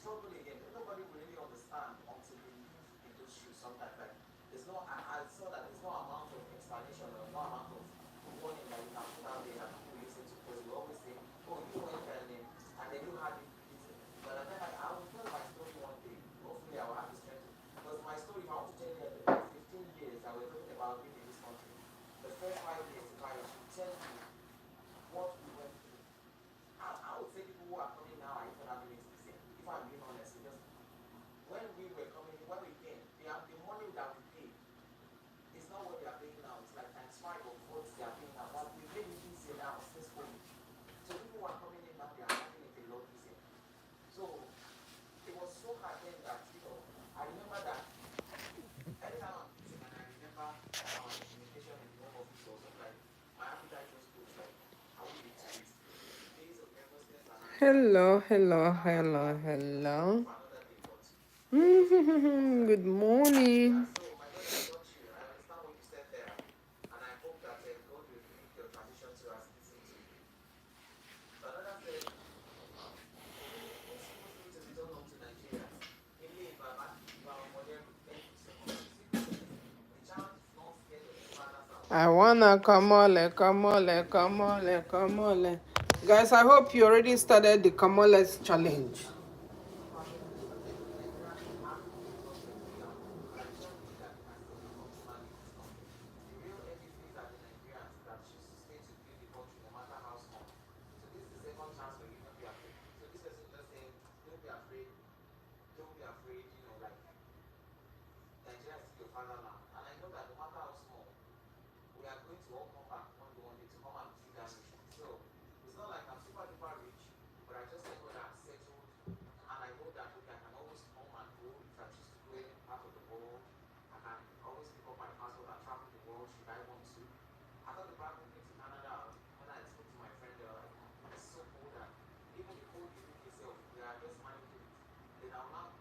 struggle again. Nobody will really understand until they live in those shoes sometimes. Like, there's no, I saw that there's no amount of explanation or no amount of warning that you can put out there that people listen to, because you always say, oh, you went Berlin and then you had it. But then I will tell my story one day. Hopefully, I will have the strength to. Because my story, if I want to tell you the first 15 years that we're talking about being in this country, the first 5 years, if I should tell you what we went through, I would say people who are coming now are even having it the same. If I'm being honest, because when we were coming, when we came, the money that we paid is not what they are paying now. It's like times 5 of what they are paying now. But we made it easier now since COVID. So people who are coming in now, they are having it a lot easier. So it was so hard then that, I remember that anytime I'm eating and I remember our implementation in the home office or something, like my appetite just goes like, I will eat it. Days of nervousness and Hello, hello, hello, hello. for another day. But let me just quickly come back. Good morning. So my brother, I got you. I understand what you said there, and I hope that God will make your transition to as easy to you. So another said, who supposed to return home to Nigeria? Ele Baba, Baba Modern, thank you so much. See, the thing is, the child is not scared of his father's house. I wanna come on, come on, come on, come on. Guys, I hope you already started the Kamales challenge. I said the Nigerian have to wake up mentally and like tell me that they can still be functional in this country. The real heavy face are the Nigerians that choose to stay to build the country no matter how small. So this is the second chance for you, don't be afraid. So this person just saying, don't be afraid, don't be afraid, like Nigeria is still your fatherland. And I know that no matter how small, we are going to all come back one day to come and build that nation. So it's not like I'm super duper rich, but I just thank God I'm settled, and I know that okay, I can always come and go if I choose to go any part of the world. I can always pick up my passport and travel the world should I want to. I thought the back moving to Canada, when I spoke to my friend, they were like, it's so cold that even the cold in UK itself, they are just managing it. Then I'll now.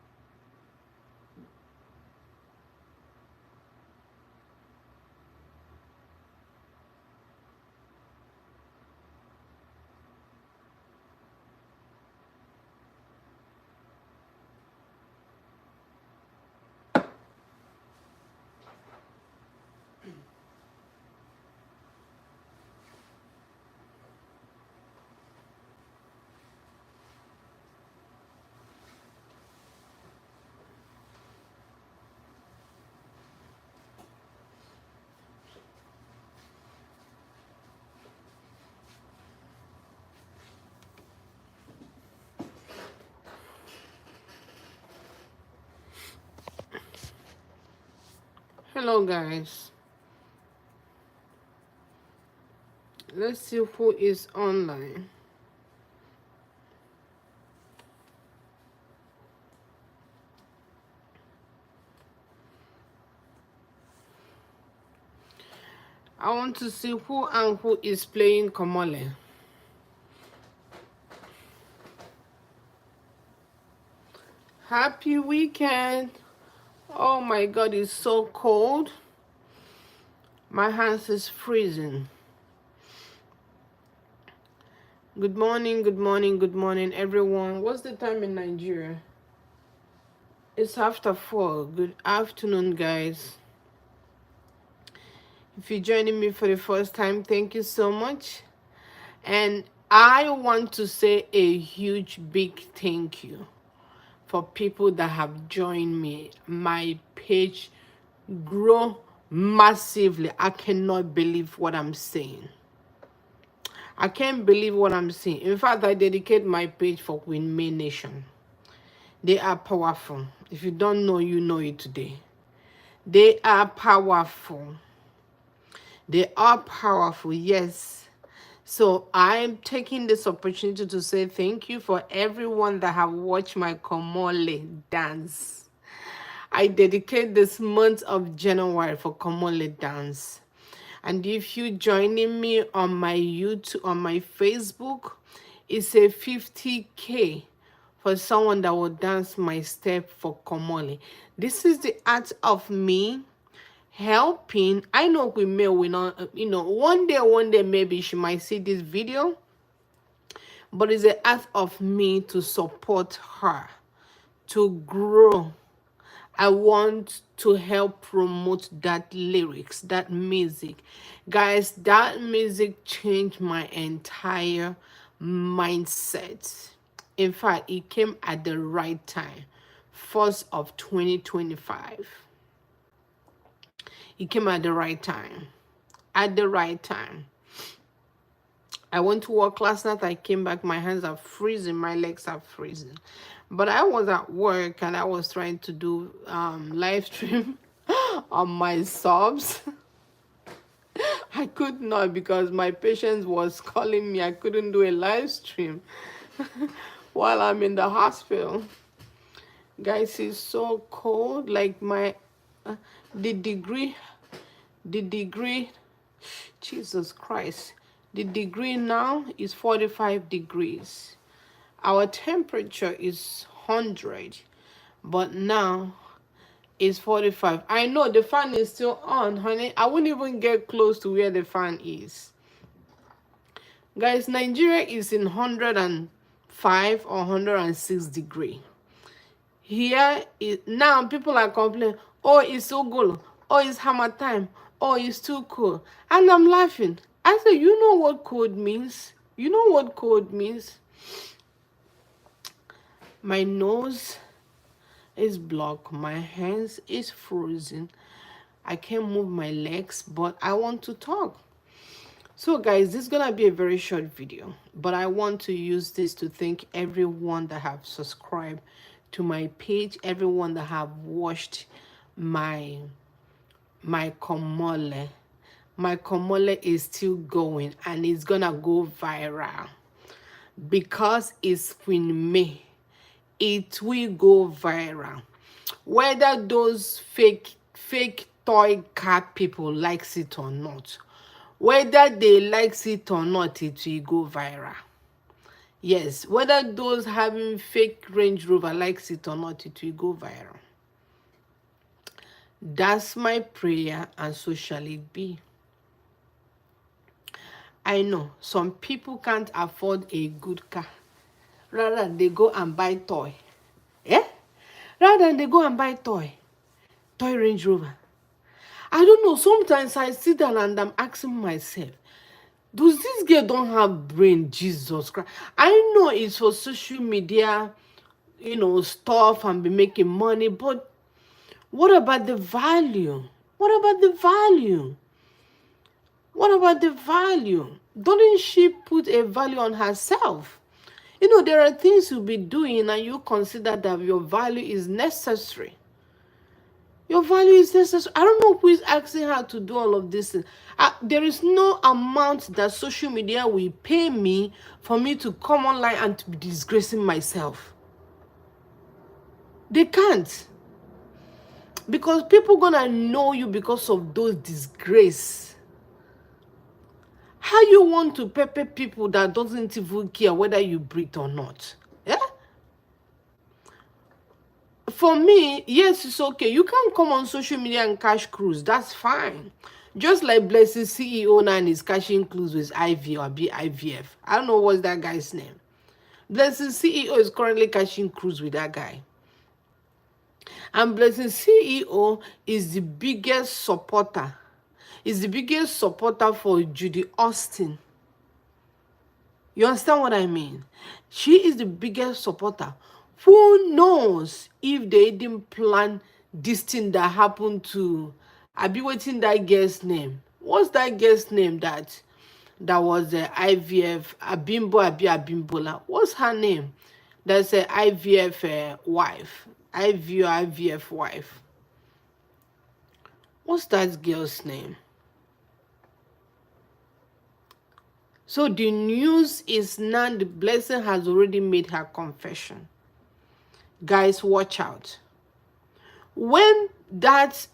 Hello, guys. Let's see who is online. I want to see who and who is playing Komole. Happy weekend. Oh my God, it's so cold. My hands is freezing. Good morning, good morning, good morning, everyone. What's the time in Nigeria? It's after 4. Good afternoon, guys. If you're joining me for the first time, thank you so much. And I want to say a huge, big thank you for people that have joined me. My page grew massively. I cannot believe what I'm saying. I can't believe what I'm seeing. In fact, I dedicate my page for Queen May Nation. They are powerful. If you don't know, you know it today. They are powerful. They are powerful, yes. So I'm taking this opportunity to say thank you for everyone that have watched my Komole dance. I dedicate this month of January for Komole dance. And if you joining me on my YouTube, on my Facebook, it's a 50K for someone that will dance my step for Komole. This is the art of me helping. I know we may, we not, one day, maybe she might see this video, but it's the art of me to support her. to grow. I want to help promote that lyrics, that music. Guys, that music changed my entire mindset. In fact, it came at the right time. 1st of 2025. It came at the right time. At the right time. I went to work last night. I came back. My hands are freezing. My legs are freezing. But I was at work and I was trying to do live stream on my subs. I could not because my patient was calling me. I couldn't do a live stream while I'm in the hospital. Guys, it's so cold. Like my the degree, Jesus Christ, the degree now is 45 degrees. Our temperature is 100, but now it's 45. I know the fan is still on, honey. I wouldn't even get close to where the fan is. Guys, Nigeria is in 105 or 106 degree. Here is now people are complaining, oh, it's so cold, oh, it's hammer time, oh, it's too cold. And I'm laughing. I said, you know what cold means? You know what cold means? My nose is blocked, my hands is frozen. I can't move my legs, but I want to talk. So guys, this is gonna be a very short video, but I want to use this to thank everyone that have subscribed to my page, everyone that have watched my komole. My komole is still going and it's gonna go viral because it's Queen May. It will go viral. Whether those fake toy car people likes it or not, whether they likes it or not, it will go viral. Yes, whether those having fake Range Rover likes it or not, it will go viral. That's my prayer, and so shall it be. I know some people can't afford a good car. Rather, they go and buy toy. Yeah? Rather than they go and buy toy Range Rover. I don't know. Sometimes I sit down and I'm asking myself, does this girl don't have brain? Jesus Christ. I know it's for social media, you know, stuff and be making money, but what about the value? What about the value? What about the value? Doesn't she put a value on herself? You know, there are things you'll be doing and you consider that your value is necessary. Your value is necessary. I don't know who is asking her to do all of this. There is no amount that social media will pay me for me to come online and to be disgracing myself. They can't. Because people gonna know you because of those disgrace. How you want to pepper people that doesn't even care whether you breathe or not? Yeah? For me, yes, it's okay. You can come on social media and cash cruise. That's fine. Just like Blessing CEO now is cashing cruise with IV or BIVF. I don't know what's that guy's name. Blessing CEO is currently cashing cruise with that guy. And Blessing CEO is the biggest supporter. Is the biggest supporter for Judy Austin. You understand what I mean? She is the biggest supporter. Who knows if they didn't plan this thing that happened to... I'll be waiting that girl's name. What's that girl's name that was the IVF? Abimbola. What's her name? That's a IVF wife. IVF wife. What's that girl's name? So the news is now the Blessing has already made her confession. Guys, watch out. When that's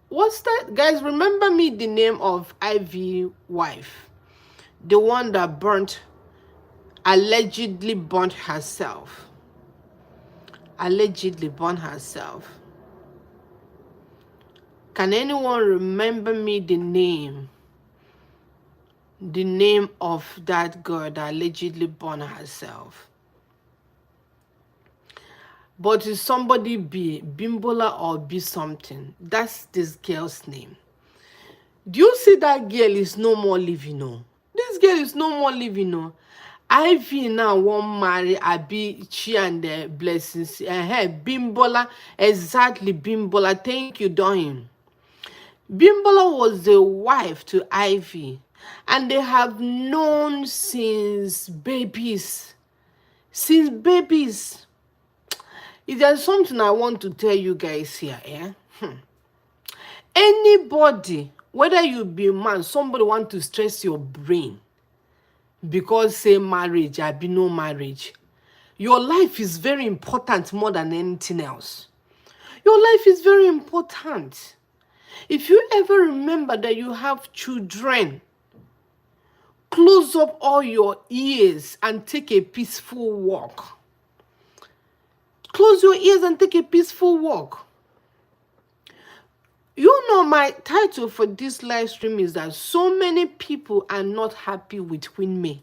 what's that? Guys, remember me the name of Ivy wife. The one that allegedly burnt herself. Allegedly burnt herself. Can anyone remember me the name? The name of that girl that allegedly burned herself. but is somebody B, Bimbola or B something. That's this girl's name. Do you see that girl is no more living? No, this girl is no more living. No, Ivy now won't marry Abi Chi and the blessings. Bimbola, exactly Bimbola. Thank you, Doyin. Bimbola was the wife to Ivy, and they have known since babies. Since babies. If there's something I want to tell you guys here, anybody, whether you be a man, somebody want to stress your brain because say marriage, I be no marriage. Your life is very important more than anything else. Your life is very important. If you ever remember that you have children, close up all your ears and take a peaceful walk. Close your ears and take a peaceful walk. You know, my title for this live stream is that so many people are not happy with Queen May.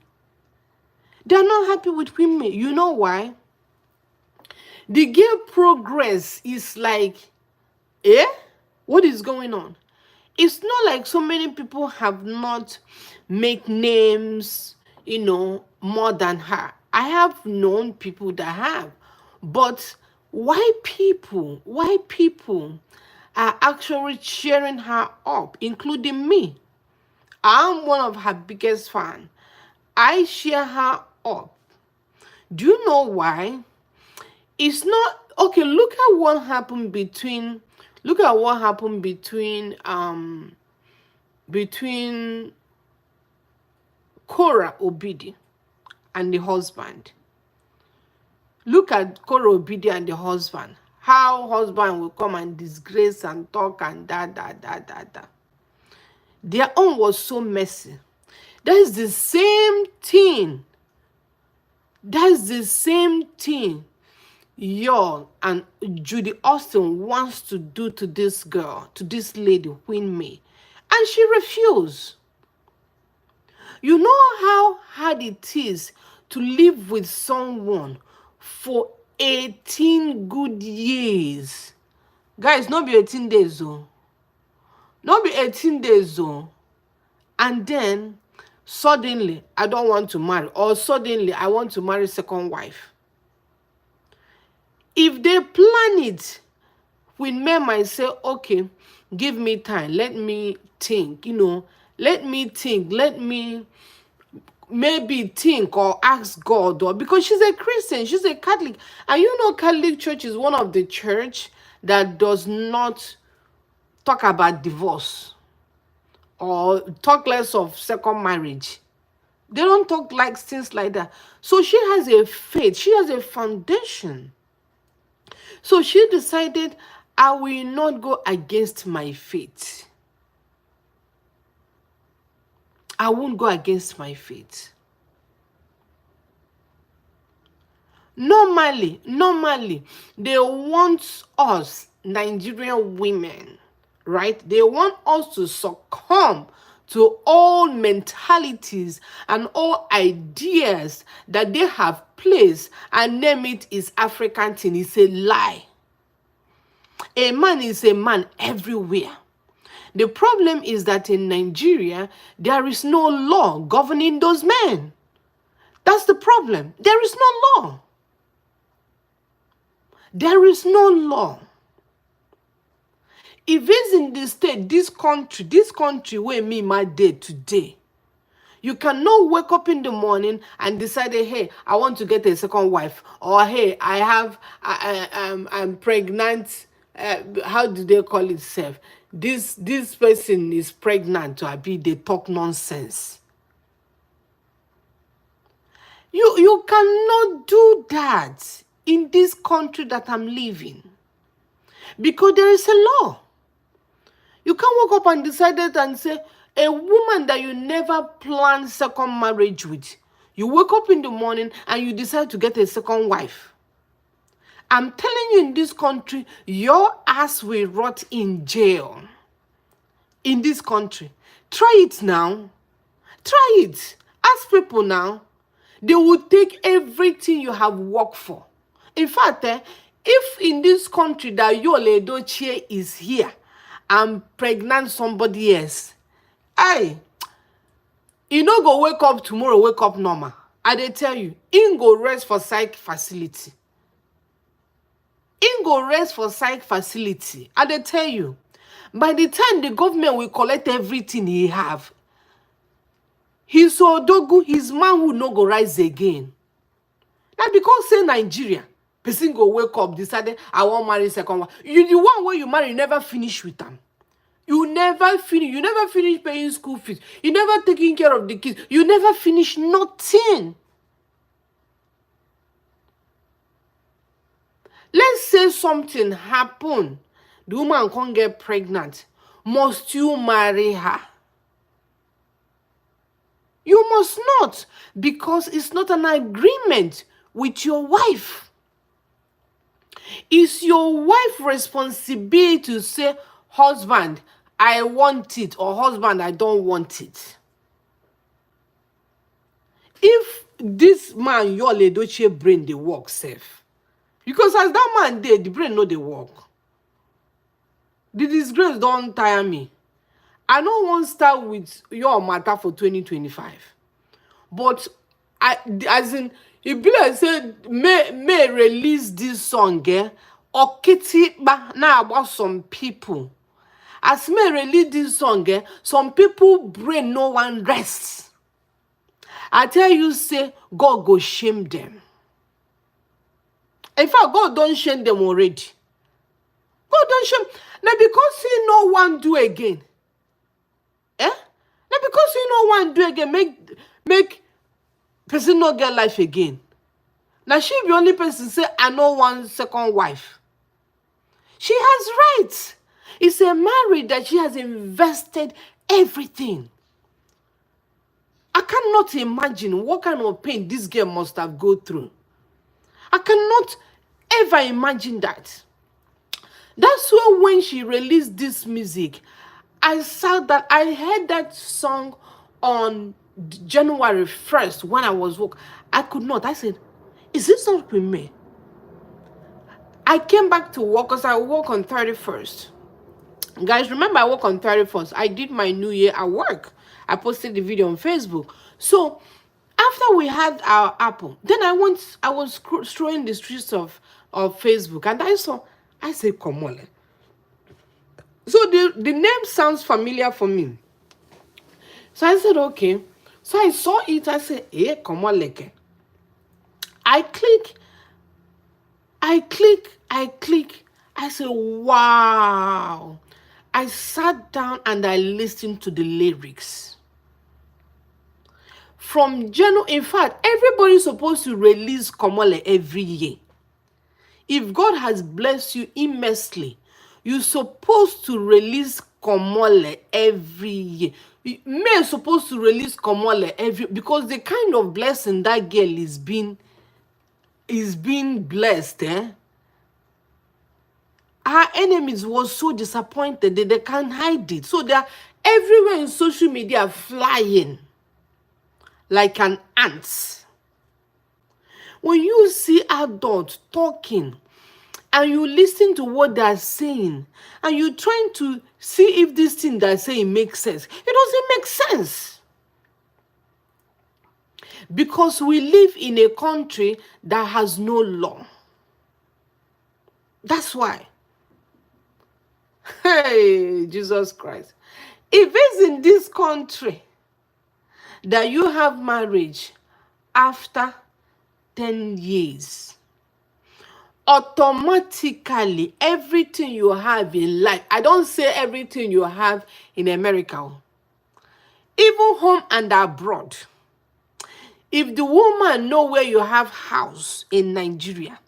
They're not happy with Queen May. You know why? The girl progress is like, what is going on? It's not like so many people have not made names, more than her. I have known people that have. But why people are actually cheering her up, including me? I'm one of her biggest fans. I cheer her up. Do you know why? It's not okay. Look at what happened between Cora Obidi and the husband. Look at Cora Obidi and the husband. How husband will come and disgrace and talk and da. Their own was so messy. That is the same thing. Y'all and Judy Austin wants to do to this girl, to this lady, Queen May. And she refused. You know how hard it is to live with someone for 18 good years. Guys, not be 18 days though. Not be 18 days though. And then suddenly I don't want to marry, or suddenly I want to marry second wife. If they plan it, with men might say, okay, give me time, let me think, let me maybe think or ask God, or because she's a Christian, she's a Catholic. And Catholic Church is one of the church that does not talk about divorce or talk less of second marriage. They don't talk like things like that. So she has a faith, she has a foundation. So she decided, I will not go against my faith. I won't go against my faith. Normally, they want us, Nigerian women, right? They want us to succumb to all mentalities and all ideas that they have placed and name it is African thing. It's a lie. A man is a man everywhere. The problem is that in Nigeria, there is no law governing those men. That's the problem. There is no law. There is no law. If it's in the state, this country where me my day today, you cannot wake up in the morning and decide, hey, I want to get a second wife, or hey, I'm pregnant. How do they call it, self? This person is pregnant, or they talk nonsense. You cannot do that in this country that I'm living, because there is a law. You can't wake up and decide it and say, a woman that you never planned second marriage with, you wake up in the morning and you decide to get a second wife. I'm telling you, in this country, your ass will rot in jail. In this country. Try it now. Try it. Ask people now. They will take everything you have worked for. In fact, If in this country that Yul Edochie is here and pregnant somebody else, you no go wake up tomorrow, wake up normal. I dey tell you, him go rest for psych facility. Him go rest for psych facility. I dey tell you, by the time the government will collect everything he have, his odogu, his manhood no go rise again. Now because say Nigeria, person go wake up, decided I want marry second one. You the one where you marry, you never finish with them. You never finish paying school fees. You never taking care of the kids. You never finish nothing. Let's say something happen. The woman can't get pregnant. Must you marry her? You must not, because it's not an agreement with your wife. It's your wife's responsibility to say, husband, I want it, or husband, I don't want it. If this man, Yul Edochie brain, they work safe. Because as that man did, the brain know they work. The disgrace don't tire me. I don't want to start with your matter for 2025. But as in, if Bila said, may release this song, or Kitty now about some people. As me release this song, some people brain no one rests. I tell you, say, God go shame them. In fact, God don't shame them already. God don't shame. Now because he no one do again. Now because he no one do again, make person not get life again. Now she the only person say, I know one second wife. She has rights. It's a marriage that she has invested everything. I cannot imagine what kind of pain this girl must have gone through. I cannot ever imagine that. That's why when she released this music, I saw that I heard that song on January 1st when I was work. I could not. I said, is this not with me? I came back to work because I work on 31st. Guys, remember I work on 31st. I did my new year at work. I posted the video on Facebook. So after we had our apple, then I was strolling the streets of Facebook, and I said, Komole. So the name sounds familiar for me. So I said, okay. So I saw it. I said, Komole. I click. I said, wow. I sat down and I listened to the lyrics. From January, in fact, everybody's supposed to release Komole every year. If God has blessed you immensely, you're supposed to release Komole every year. May supposed to release Komole because the kind of blessing that girl is being blessed, Her enemies was so disappointed that they can't hide it. So they're everywhere in social media flying like an ant. When you see adults talking and you listen to what they're saying and you're trying to see if this thing they're saying makes sense, it doesn't make sense. Because we live in a country that has no law. That's why. Hey, Jesus Christ. If it's in this country that you have marriage after 10 years, automatically everything you have in life, I don't say everything you have in America, even home and abroad, if the woman know where you have house in Nigeria,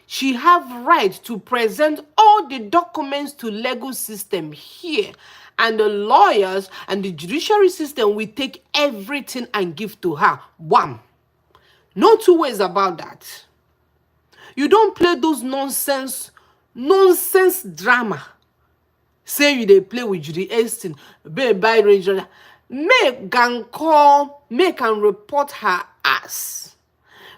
she have right to present all the documents to legal system here, and the lawyers and the judiciary system will take everything and give to her. One. No two ways about that. You don't play those nonsense drama. Say you they play with Judy Austin, by Ranger. Make can report her ass.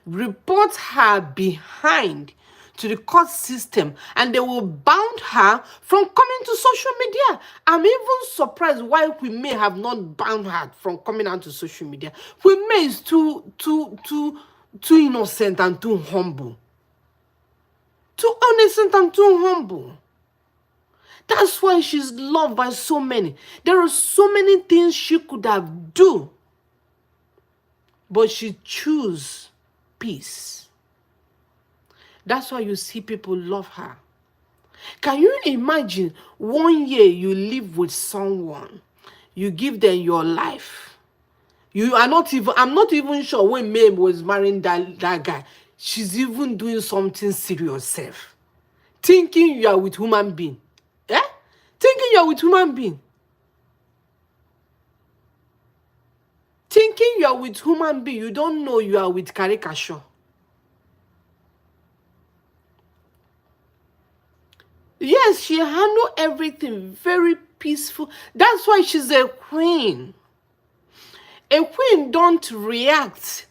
Report her behind to the court system, and they will bound her from coming to social media. I'm even surprised why Queen May have not bound her from coming out to social media. Queen May is too innocent and too humble. Too innocent and too humble. That's why she's loved by so many. There are so many things she could have done, but she chose peace. That's why you see people love her. Can you imagine 1 year you live with someone, you give them your life? I'm not even sure when May was marrying that guy, she's even doing something serious self. Thinking you are with human being. Eh? Thinking you are with human being. Thinking you are with human being, you don't know you are with caricature. Yes, she handled everything very peaceful. That's why she's a queen. A queen don't react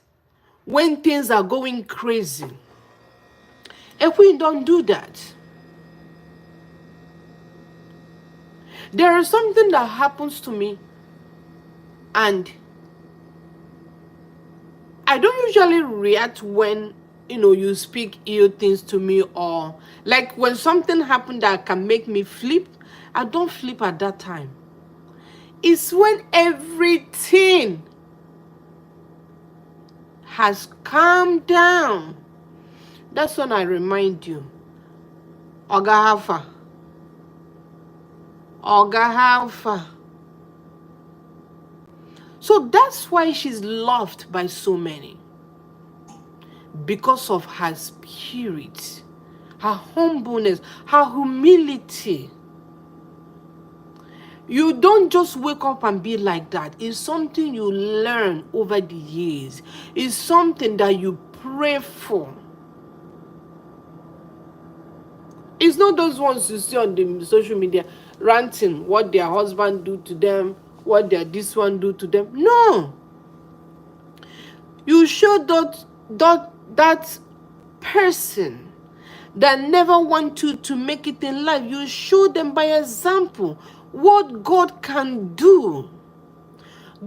when things are going crazy. A queen don't do that. There is something that happens to me, and I don't usually react when you speak ill things to me, or like when something happened that can make me flip. I don't flip at that time. It's when everything has calmed down. That's when I remind you, Oga Alpha. So that's why she's loved by so many. Because of her spirit, her humbleness, her humility. You don't just wake up and be like that. It's something you learn over the years. It's something that you pray for. It's not those ones you see on the social media ranting what their husband do to them, what their this one do to them. No. You show that person that never want you to make it in life. You show them by example what God can do.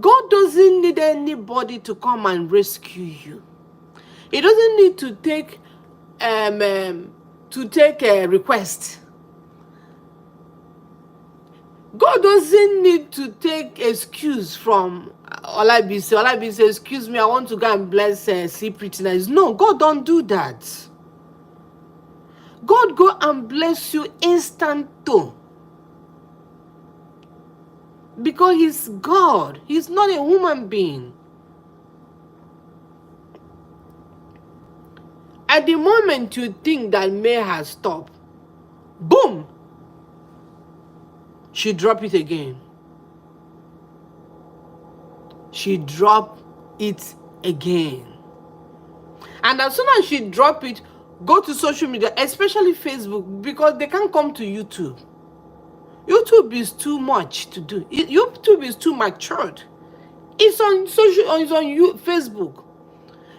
God doesn't need anybody to come and rescue you. He doesn't need to take a request. God doesn't need to take excuse from Olabisi. Olabisi, excuse me, I want to go and bless see prettiness. No, God don't do that. God go and bless you instanto. Because he's God. He's not a human being. At the moment you think that May has stopped, boom, she drop it again. She drop it again. And as soon as she drop it, go to social media, especially Facebook, because they can't come to YouTube. YouTube is too much to do. YouTube is too matured. It's on Facebook.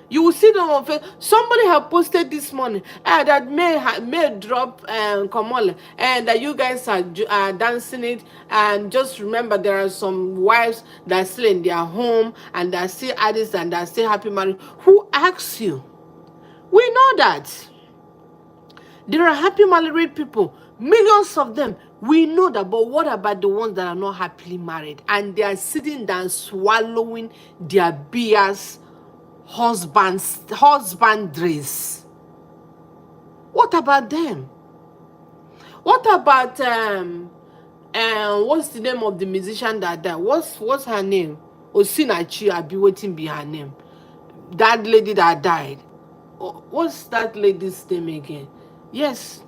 You will see them on Facebook. Somebody have posted this morning that may drop Komole, and that you guys are dancing it. And just remember, there are some wives that are still in their home and that are still artists and that are still happy married. Who asks you? We know that there are happy married people, millions of them. We know that, but what about the ones that are not happily married and they are sitting down swallowing their BS husbandries? What about them? What about what's the name of the musician that died? What's her name? Osinachi, I'll be waiting be her name. That lady that died. What's that lady's name again? Yes.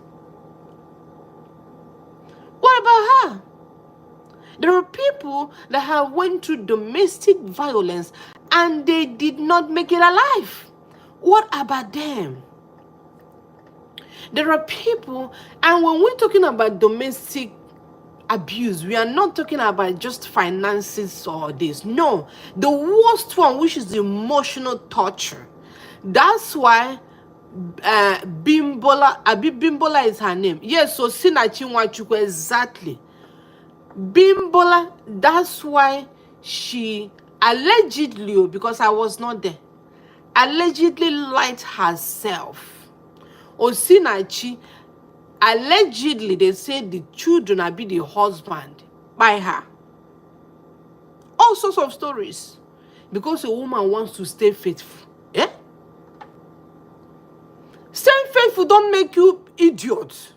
What about her? There are people that have went through domestic violence and they did not make it alive. What about them? There are people, and when we're talking about domestic abuse, we are not talking about just finances or this. No, the worst one, which is emotional torture. That's why Bimbola, Abi Bimbola is her name. Yes, so Osinachi Nwachukwu, exactly. Bimbola, that's why she allegedly, because I was not there, allegedly lied herself. Osinachi, allegedly, they say the children are be the husband by her. All sorts of stories. Because a woman wants to stay faithful. Eh? Staying faithful don't make you idiot.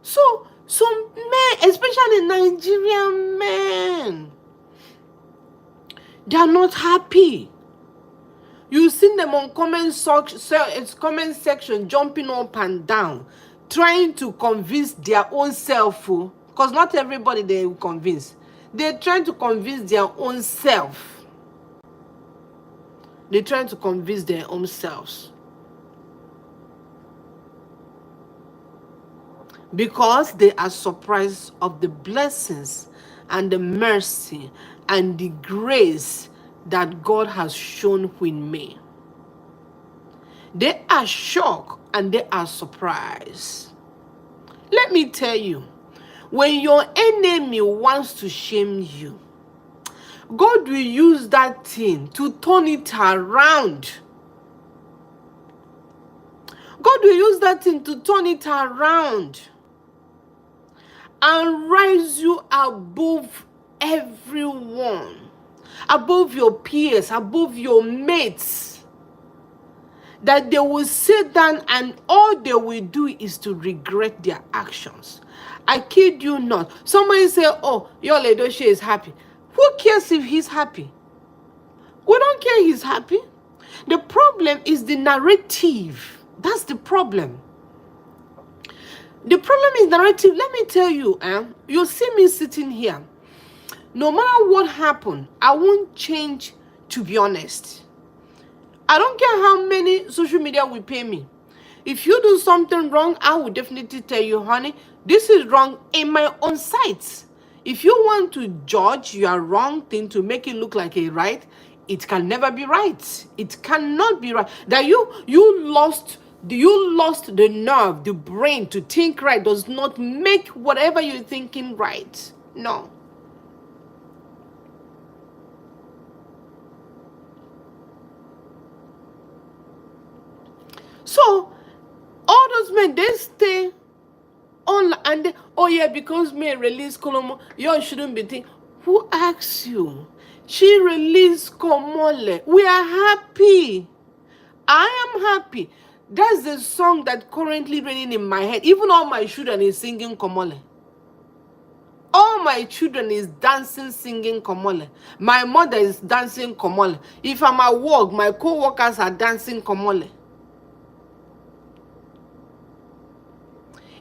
So, some men, especially Nigerian men, they are not happy. You've seen them on comment section jumping up and down, trying to convince their own self. Because not everybody they will convince. They're trying to convince their own self. They're trying to convince their own selves. Because they are surprised of the blessings and the mercy and the grace that God has shown in me. They are shocked and they are surprised. Let me tell you, when your enemy wants to shame you, God will use that thing to turn it around. God will use that thing to turn it around and rise you above everyone, above your peers, above your mates. That they will sit down and all they will do is to regret their actions. I kid you not. Somebody say, oh, Yul Edochie is happy. Who cares if he's happy? We don't care he's happy. The problem is the narrative. That's the problem. The problem is narrative. Let me tell you, you'll see me sitting here. No matter what happened, I won't change, to be honest. I don't care how many social media will pay me. If you do something wrong, I will definitely tell you, honey, this is wrong in my own sight. If you want to judge your wrong thing to make it look like a right, it can never be right. It cannot be right. That you lost the nerve, the brain to think right does not make whatever you're thinking right. No. So, all those men, they stay on and they, oh yeah, because me release Kolomo, you shouldn't be thinking. Who asks you? She released Komole. We are happy. I am happy. That's the song that currently ringing in my head. Even all my children is singing Komole. All my children is dancing, singing Komole. My mother is dancing Komole. If I'm at work, my co-workers are dancing Komole.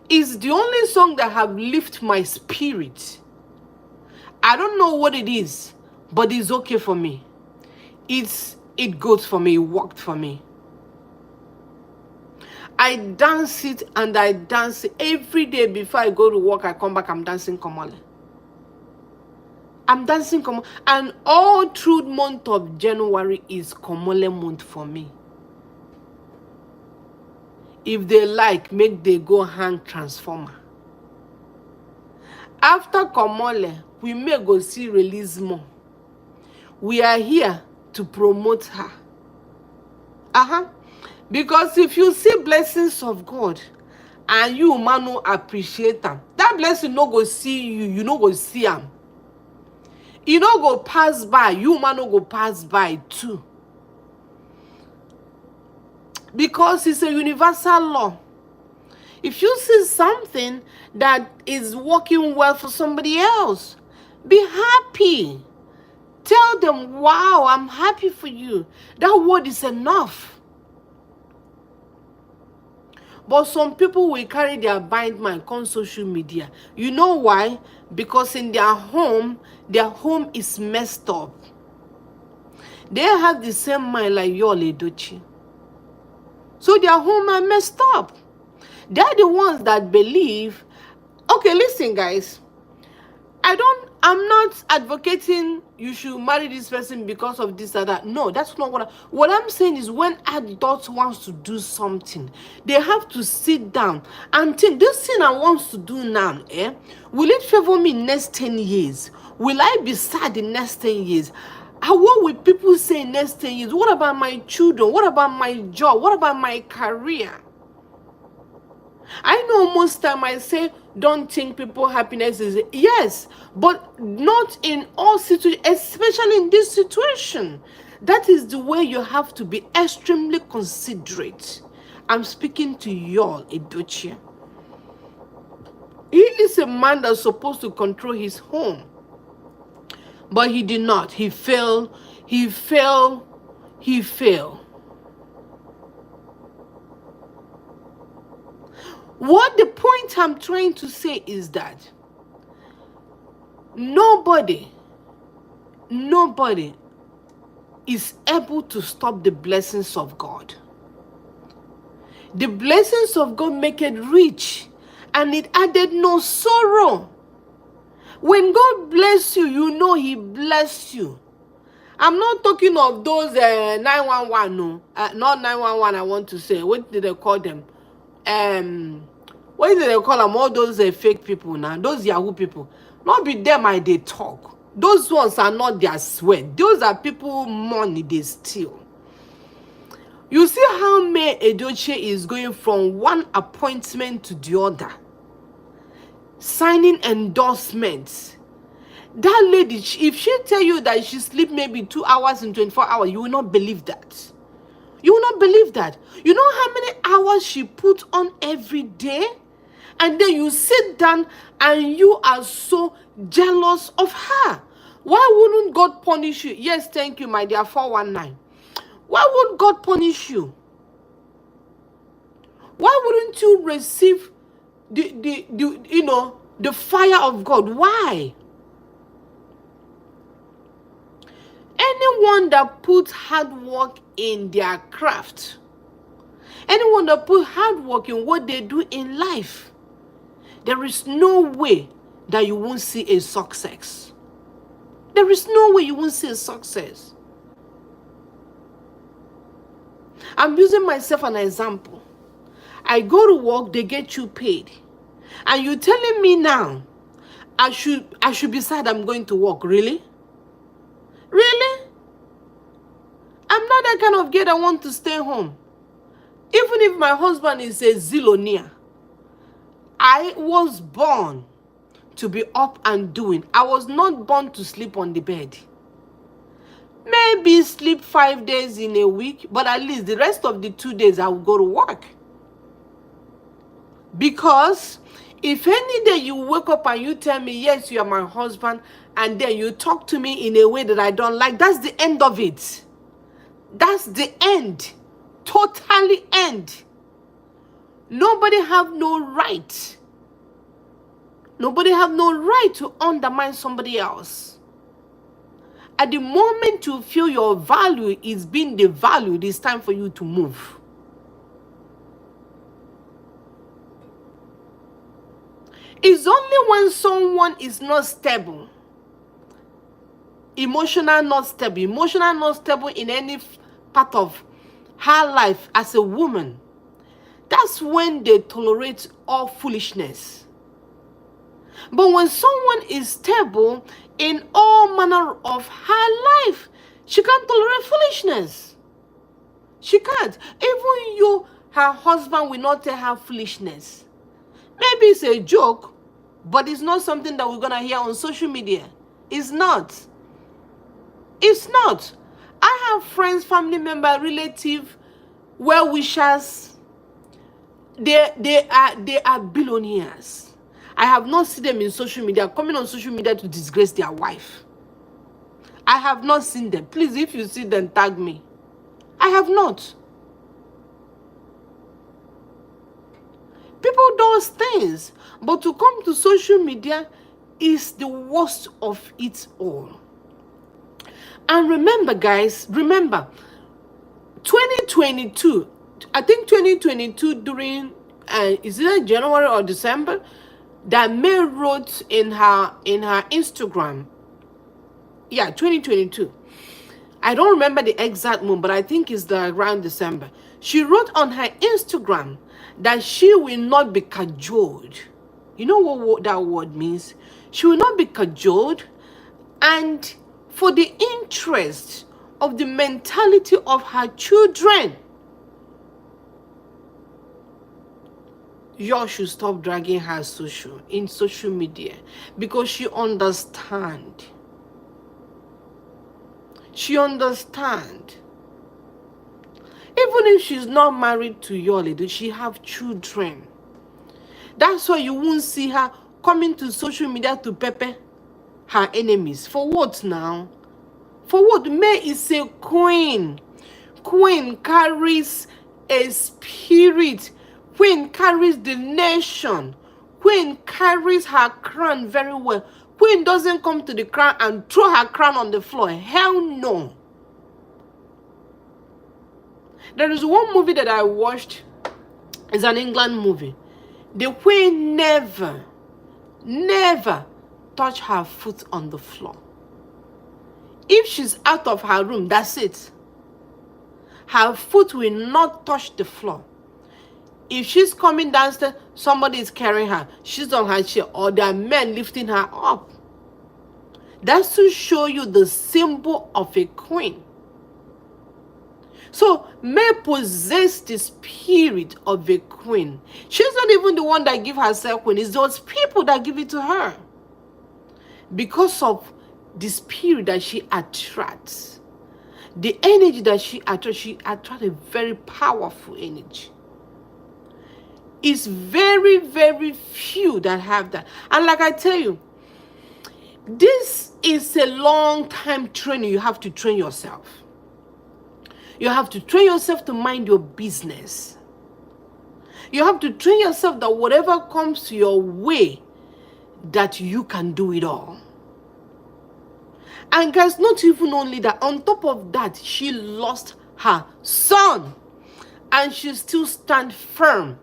It's the only song that have lifted my spirit. I don't know what it is, but it's okay for me. It goes for me, it worked for me. I dance it and I dance it every day before I go to work. I come back, I'm dancing Komole. I'm dancing Komole. And all through the month of January is Komole month for me. If they like, make they go hang transformer. After Komole, we may go see release more. We are here to promote her. Because if you see blessings of God and you man no appreciate them, that blessing no go see you, you no go see them. You no go pass by, you man no go pass by too. Because it's a universal law. If you see something that is working well for somebody else, be happy. Tell them, wow, I'm happy for you. That word is enough. But some people will carry their bind mind on social media. You know why? Because in their home is messed up. They have the same mind like Yul Edochie. So their home are messed up. They're the ones that believe. Okay, listen, guys. I I'm not advocating you should marry this person because of this or that. No, that's not what I'm saying is when adults wants to do something, they have to sit down and think, this thing I want to do now, will it favor me next 10 years? Will I be sad in next 10 years? What will people say in next 10 years? What about my children? What about my job? What about my career? I know most time I say don't think people happiness is yes, but not in all situations, especially in this situation. That is the way you have to be extremely considerate. I'm speaking to y'all, Edochie. He is a man that's supposed to control his home, but he did not. He failed. He failed. He failed. What the point I'm trying to say is that nobody is able to stop the blessings of God. The blessings of God make it rich, and it added no sorrow. When God bless you, you know he blessed you. I'm not talking of those 911, no. Not 911, I want to say. What did they call them? What did they call them? All those fake people now. Those Yahoo people. Not be them they talk. Those ones are not their sweat. Those are people money they steal. You see how May Edochie is going from one appointment to the other. Signing endorsements. That lady, if she tell you that she sleep maybe 2 hours in 24 hours, you will not believe that. You will not believe that. You know how many hours she put on every day? And then you sit down and you are so jealous of her. Why wouldn't God punish you? Yes, thank you, my dear 419. Why would God punish you? Why wouldn't you receive the fire of God? Why? Anyone that puts hard work in their craft, anyone that put hard work in what they do in life, there is no way that you won't see a success. There is no way you won't see a success. I'm using myself as an example. I go to work, they get you paid. And you're telling me now, I should be sad I'm going to work, really? Really? I'm not that kind of girl that want to stay home. Even if my husband is a zillionaire, I was born to be up and doing. I was not born to sleep on the bed. Maybe sleep 5 days in a week, but at least the rest of the 2 days I will go to work. Because if any day you wake up and you tell me, yes, you are my husband, and then you talk to me in a way that I don't like, that's the end of it. That's the end. Totally end. Nobody have no right. Nobody have no right to undermine somebody else. At the moment you feel your value is being devalued, it's time for you to move. It's only when someone is not stable, emotional not stable in any part of her life as a woman, that's when they tolerate all foolishness. But when someone is stable in all manner of her life, she can't tolerate foolishness. She can't. Even you, her husband, will not tell her foolishness. Maybe it's a joke, but it's not something that we're going to hear on social media. It's not. It's not. I have friends, family member, relative, well-wishers. They are billionaires. I have not seen them in social media, coming on social media to disgrace their wife. I have not seen them. Please, if you see them, tag me. I have not. People do things, but to come to social media is the worst of it all. And remember, guys, 2022, I think 2022 during, is it January or December? that May wrote in her Instagram. Yeah, 2022. I don't remember the exact month, but I think it's around December. She wrote on her Instagram that she will not be cajoled. You know what that word means? She will not be cajoled, and for the interest of the mentality of her children, y'all should stop dragging her in social media, because she understand. She understand. Even if she's not married to your lady, she have children. That's why you won't see her coming to social media to pepper her enemies. For what now? For what? May is a queen. Queen carries a spirit. Queen carries the nation. Queen carries her crown very well. Queen doesn't come to the crown and throw her crown on the floor. Hell no. There is one movie that I watched. It's an England movie. The queen never touch her foot on the floor. If she's out of her room, that's it. Her foot will not touch the floor. If she's coming downstairs, somebody is carrying her. She's on her chair, or there are men lifting her up. That's to show you the symbol of a queen. So May possess the spirit of a queen. She's not even the one that give herself queen. It's those people that give it to her. Because of the spirit that she attracts. The energy that she attracts a very powerful energy. It's very, very few that have that. And like I tell you, this is a long time training. You have to train yourself. You have to train yourself to mind your business. You have to train yourself that whatever comes your way, that you can do it all. And guys, not even only that, on top of that, she lost her son. And she still stand firm.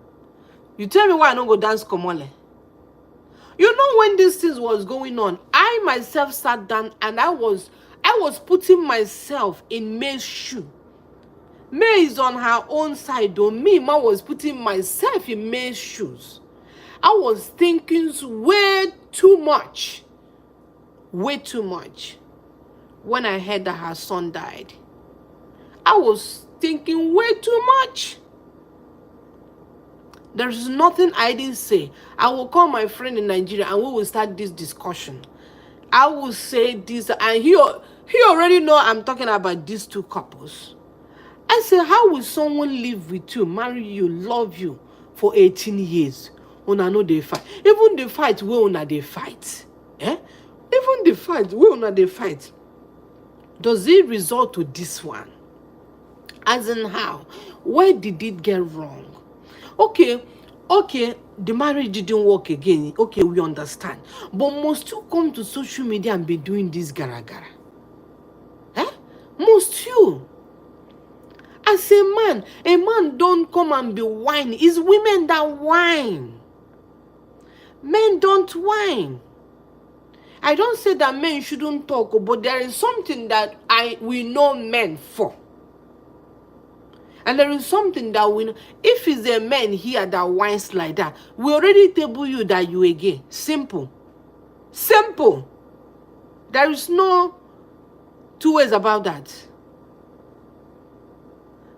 You tell me why I don't go dance Komole. You know, when these things was going on, I myself sat down and I was putting myself in May's shoe. May is on her own side, though. Me, Ma was putting myself in May's shoes. I was thinking way too much. Way too much. When I heard that her son died, I was thinking way too much. There's nothing I didn't say. I will call my friend in Nigeria and we will start this discussion. I will say this, and he already know I'm talking about these two couples. I say, how will someone live with you, marry you, love you for 18 years? Una know they fight. Even the fight, we una they fight. Eh? Even the fight, we una they fight. Does it result to this one? As in how? Where did it get wrong? Okay, the marriage didn't work again. Okay, we understand. But must you come to social media and be doing this gara-gara? Eh? Must you? As a man don't come and be whining. It's women that whine. Men don't whine. I don't say that men shouldn't talk, but there is something that we know men for. And there is something that we know. If it's a man here that whines like that, we already table you that you are gay. Simple. Simple. There is no two ways about that.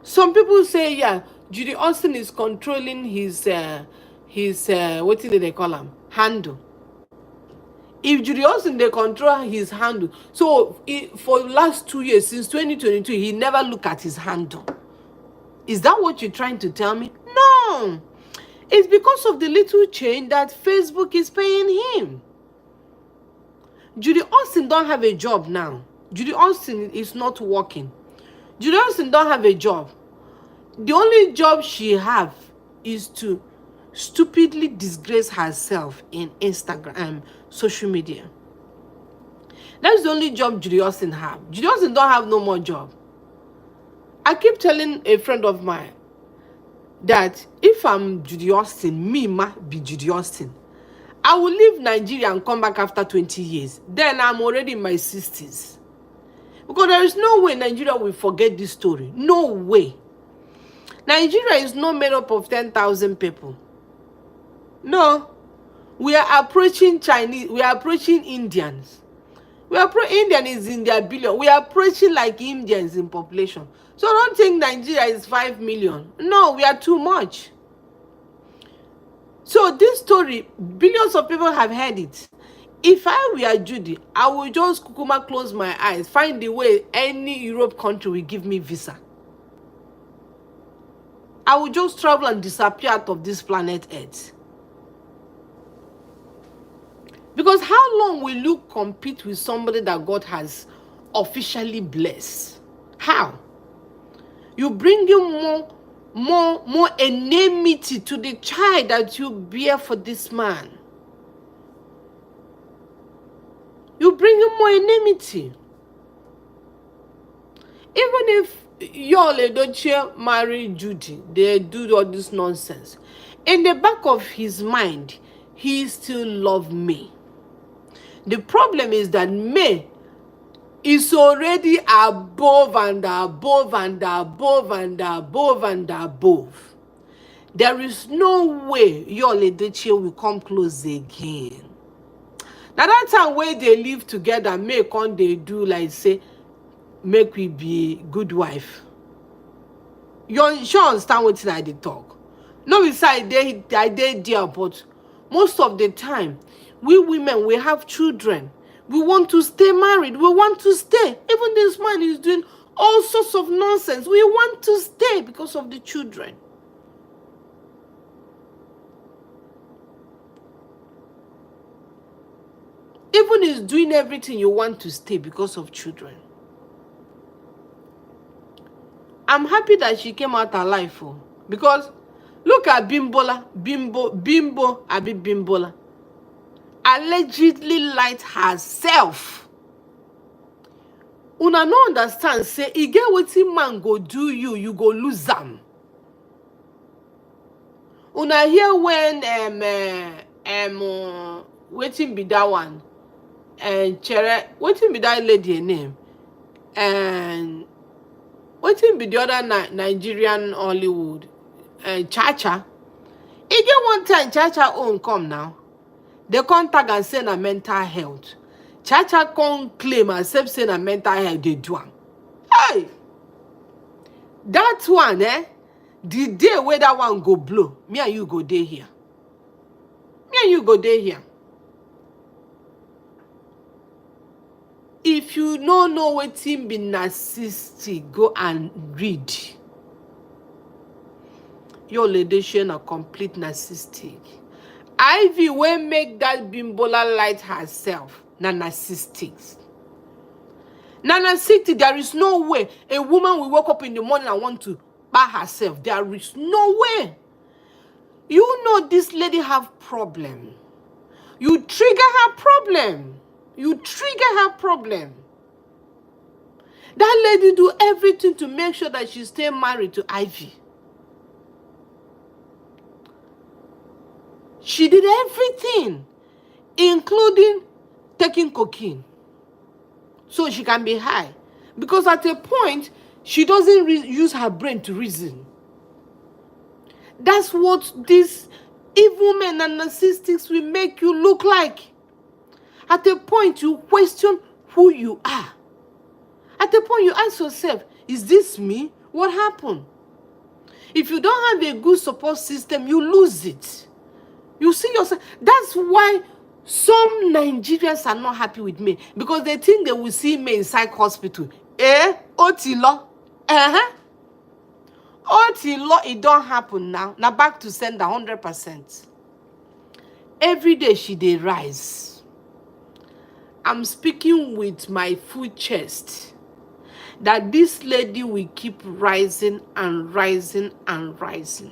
Some people say, yeah, Judy Austin is controlling his what did they call him? Handle. If Judy Austin, they control his handle. So for the last 2 years, since 2022, he never look at his handle. Is that what you're trying to tell me? No. It's because of the little change that Facebook is paying him. Judy Austin don't have a job now. Judy Austin is not working. Judy Austin don't have a job. The only job she have is to stupidly disgrace herself in Instagram, social media. That's the only job Judy Austin have. Judy Austin don't have no more job. I keep telling a friend of mine that if I'm Judy Austin, me ma be Judy Austin. I will leave Nigeria and come back after 20 years. Then I'm already in my 60s. Because there is no way Nigeria will forget this story. No way. Nigeria is not made up of 10,000 people. No. We are approaching Chinese. We are approaching Indians. Indian is in their billion. We are approaching like Indians in population. So don't think Nigeria is 5 million. No, we are too much. So this story, billions of people have heard it. If I were Judy, I would just kukuma close my eyes, find the way any Europe country will give me visa. I would just travel and disappear out of this planet Earth. Because how long will you compete with somebody that God has officially blessed? How? You bring in more enmity to the child that you bear for this man. You bring in more enmity. Even if Yul Edochie marry Judy, they do all this nonsense. In the back of his mind, he still loves me. The problem is that May is already above and above and above and above and above. There is no way Yul Edochie will come close again. Now that time where they live together, May come they do like say, make we be good wife. You sure understand what I did talk? No, we say I did dear, but most of the time, we women, we have children. We want to stay married. We want to stay. Even this man is doing all sorts of nonsense. We want to stay because of the children. Even is doing everything you want to stay because of children. I'm happy that she came out alive, because look at Bimbola, Bimbola, allegedly light herself. Una no understand, say, e get wetin man go do you, you go lose am. Una hear when wetin be that one? Chere, wetin be that lady name? And wetin be the other Nigerian Hollywood? Chacha. E get one time Chacha own come now. They contact and say na mental health. Chacha can't claim accept say na mental health they do am. Hey! That one, the day where that one go blow, me and you go there here. Me and you go there here. If you don't know wetin be narcissistic, go and read. Yul Edochie na complete narcissistic. Ivy will make that Bimbola light herself. Na narcissistic. Na narcissistic, there is no way a woman will wake up in the morning and want to buy herself. There is no way. You know this lady have problem. You trigger her problem. You trigger her problem. That lady do everything to make sure that she stay married to Ivy. She did everything, including taking cocaine, so she can be high. Because at a point, she doesn't use her brain to reason. That's what these evil men and narcissists will make you look like. At a point, you question who you are. At a point, you ask yourself, is this me? What happened? If you don't have a good support system, you lose it. You see yourself. That's why some Nigerians are not happy with me, because they think they will see me in psych hospital. Otilo. Otilo, it don't happen now. Now back to send 100%. Every day she dey rise. I'm speaking with my full chest that this lady will keep rising and rising and rising.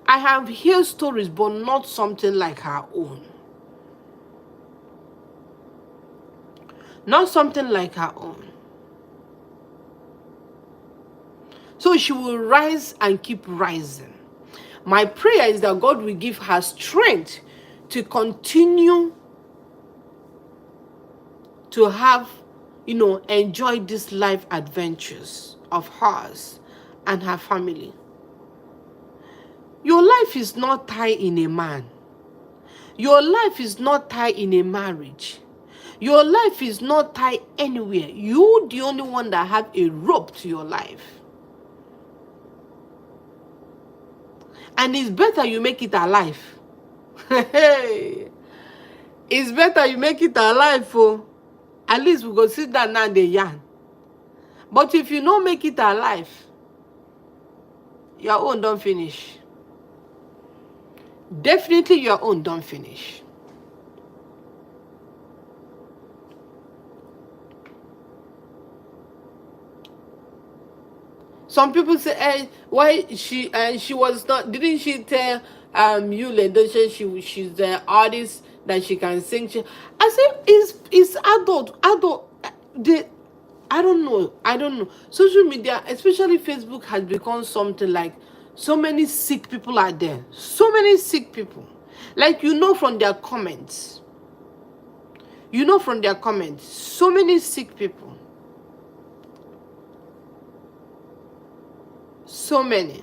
I have heard stories, but not something like her own. Not something like her own. So she will rise and keep rising. My prayer is that God will give her strength to continue to have, enjoy these life adventures of hers and her family. Your life is not tied in a man. Your life is not tied in a marriage. Your life is not tied anywhere. You're the only one that have a rope to your life. And it's better you make it alive. It's better you make it alive, oh. At least we go sit down now and yarn. But if you don't make it alive, your own don't finish. Definitely your own don't finish. Some people say, why she was not, didn't she tell Yule that she's the artist that she can sing? I said it's adult. I don't know. Social media, especially Facebook, has become something like so many sick people are there. So many sick people. Like from their comments. So many sick people. So many.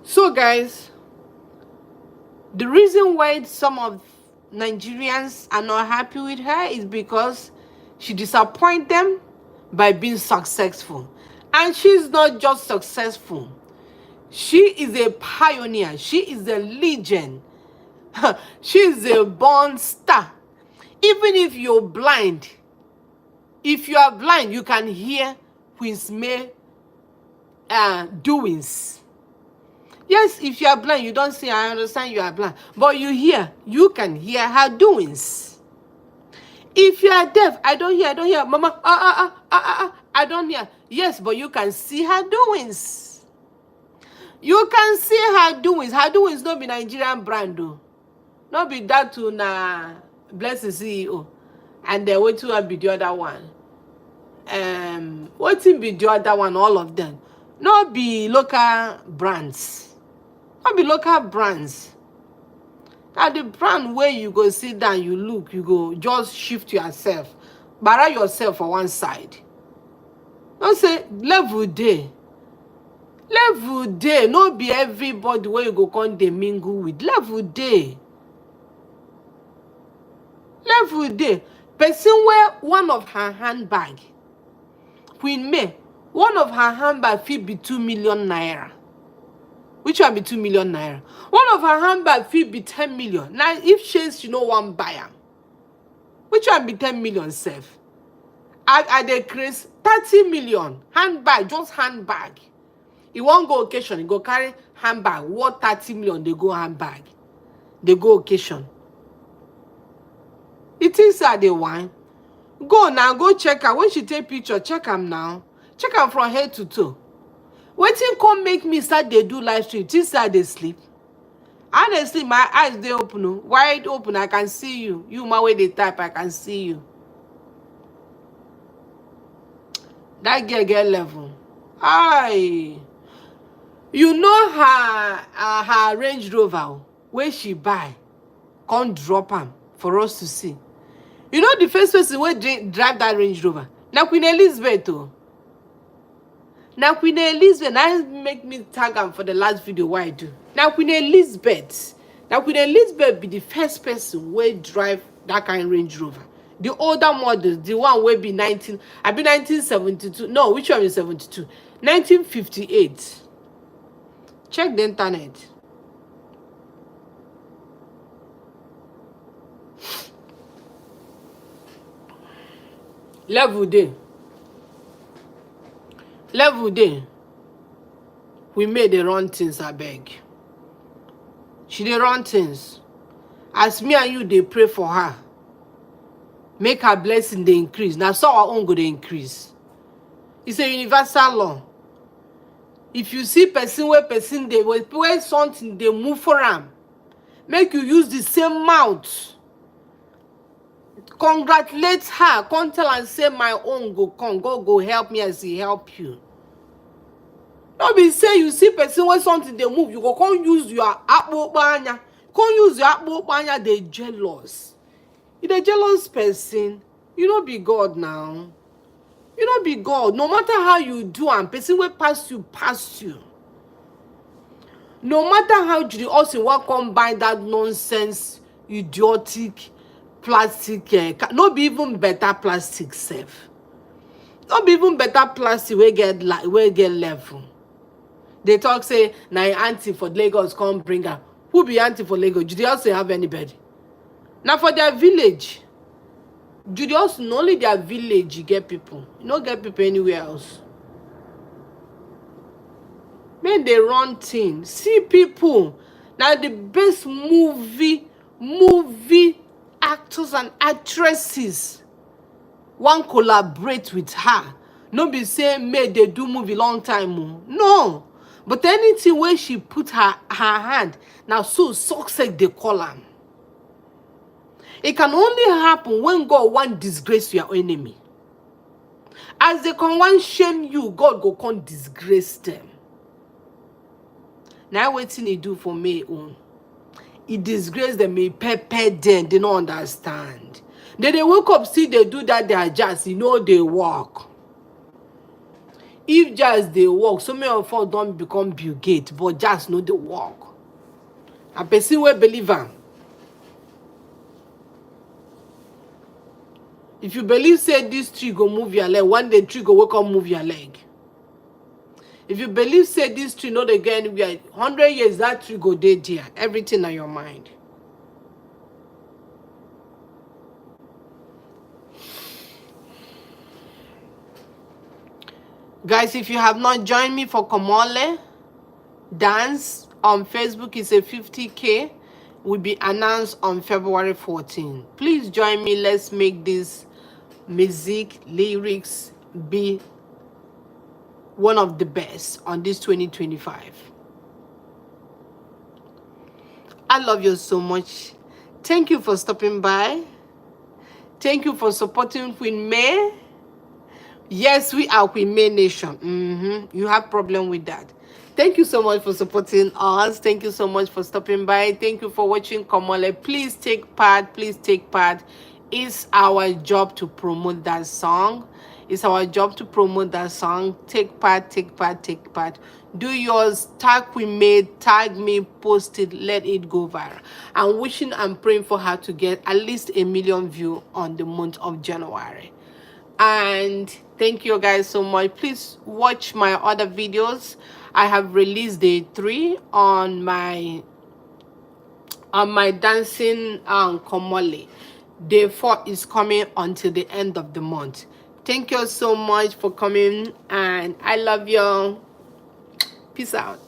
So guys, the reason why some of Nigerians are not happy with her is because she disappoints them by being successful. And she's not just successful. She is a pioneer. She is a legend. She is a born star. Even if you're blind, if you are blind, you can hear Queen May doings. Yes, if you are blind, you don't see, I understand you are blind. But you can hear her doings. If you are deaf, I don't hear. Mama, I don't hear. Yes, but you can see her doings. You can see her doings. Her doings not be Nigerian brand, though. Not be that to na bless the CEO. And then what to be the other one? What to be the other one? All of them. Not be local brands. Not be local brands. Now the brand where you go sit down, you look, you go just shift yourself. Barra yourself for one side. Don't say level day. Level day. Not be everybody where you go come dey mingle with. Level day. Level day. Person wear one of her handbag. Queen May, one of her handbag fit be 2 million naira. Which one be 2 million naira? One of her handbag fit be 10 million. Now, if she no one buy am, which one be 10 million sef? I decrease 30 million handbag, just handbag. He won't go occasion, he go carry handbag. What 30 million they go handbag? They go occasion. It is that they want. Go now, go check her. When she take picture, check am now. Check am from head to toe. Wetin come make me start dey do live stream till start dey sleep? Honestly, my eyes dey open, wide open. I can see you. You my way dey type, I can see you. That girl get level. Aye. You know her Range Rover where she buy, come drop am for us to see. You know the first person wey drive that Range Rover? Now Queen Elizabeth. Oh. Now Queen Elizabeth, that make me tag am for the last video what I do. Now Queen Elizabeth. Now Queen Elizabeth be the first person wey drive that kind of Range Rover. The older models, the one wey be 1972. No, which one is 72? 1958. Check the internet. Level day. Level day. We made the wrong things, I beg. She dey run things. As me and you, they pray for her. Make her blessing they increase. Now so our own go dey increase. It's a universal law. If you see person where something they move for them, make you use the same mouth. Congratulate her. Come tell and say my own go come. God go help me as he help you. No be say you see person when something they move, you go come use your akpo banya. Come use your akpo banya, they jealous. You the jealous person. You don't be God now. You don't be God. No matter how you do and person will pass you, pass you. No matter how you also want come buy that nonsense, idiotic plastic, no be even better plastic safe. No be even better plastic we get level. They talk say na auntie for Lagos come bring her. Who be auntie for Lagos? Do they also have anybody? Now for their village. Do they also only their village you get people? You don't get people anywhere else. When they run things, see people. Now the best movie actors and actresses one collaborate with her. No be say may they do movie long time. No. But anything where she put her hand, now so success they call her. It can only happen when God want disgrace your enemy. As they can want shame you, God go come disgrace them. Now waiting he do for me own. He disgrace them, he pepper them, they don't understand. Then they wake up, see they do that, they are just, they walk. If just they walk, so many of us don't become Bill Gates, but just know they walk. A person will believe him. If you believe, say this tree go move your leg, one day tree go wake up move your leg. If you believe, say this tree not again, we are 100 years, that tree go dead there. Everything on your mind. Guys, if you have not joined me for Komole dance on Facebook, it's a 50K. Will be announced on February 14. Please join me. Let's make this music, lyrics be one of the best on this 2025. I love you so much. Thank you for stopping by. Thank you for supporting Queen May. Yes, we are Queen May Nation. You have problem with that. Thank you so much for supporting us. Thank you so much for stopping by. Thank you for watching Komole. Please take part. Please take part. It's our job to promote that song. It's our job to promote that song. Take part, take part, take part. Do yours. Tag Queen May, tag me, post it, let it go viral. I'm wishing and praying for her to get at least 1 million views on the month of January. And thank you guys so much. Please watch my other videos. I have released day 3 on my dancing Komole. Day 4 is coming until the end of the month. Thank you so much for coming, and I love you. Peace out.